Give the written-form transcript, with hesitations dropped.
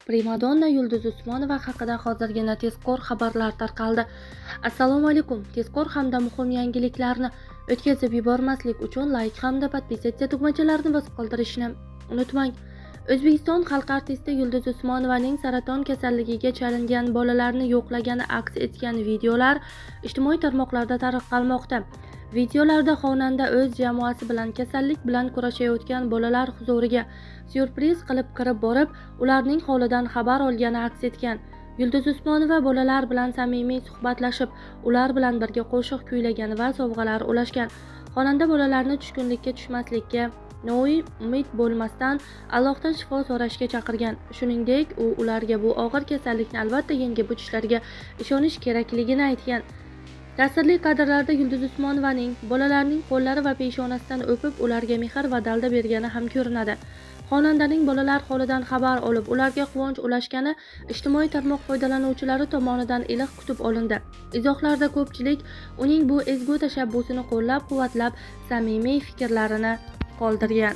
Primadonna Yulduz Usmonova haqida hozirgina tezkor xabarlar tarqaldi. Assalomu alaykum. Tezkor hamda muhim yangiliklarni o'tkazib yubormaslik uchun like hamda podpisatsiya tugmachalarini bosib qoldirishni unutmang. O'zbekiston xalq artisti Yulduz Usmonovaning saraton kasalligiga chalingan bolalarni yo'qlagani aks etgan videolar ijtimoiy tarmoqlarda tarqalmoqda. Videolarda xonanda o'z jamoasi bilan kasallik bilan kurashayotgan bolalar huzuriga syurpriz qilib kirib borib, ularning holidan xabar olgani aks etgan. Yulduz Usmonova bolalar bilan samimiy suhbatlashib, ular bilan birga qo'shiq kuylagan va sovg'alar ulashgan. Xonanda bolalarni tushkunlikka tushmaslikka, umid bo'lmasdan Allohdan shifo so'rashga chaqirgan. Shuningdek, u ularga bu og'ir kasallikni albatta yengib o'tishlariga ishonish kerakligini aytgan. Ta'sirli kadrlarda Yulduz Usmonovaning bolalarning qo'llari va peshonasidan o'pib, ularga mehr va dalda bergani ham ko'rinadi. Xonandaning bolalar holidan xabar olib, ularga quvonch ulashgani ijtimoiy tarmoq foydalanuvchilari tomonidan iliq kutib olindi. Izohlarda ko'pchilik uning bu ezgu tashabbusini qo'llab-quvvatlab, samimiy fikrlarini qoldirgan.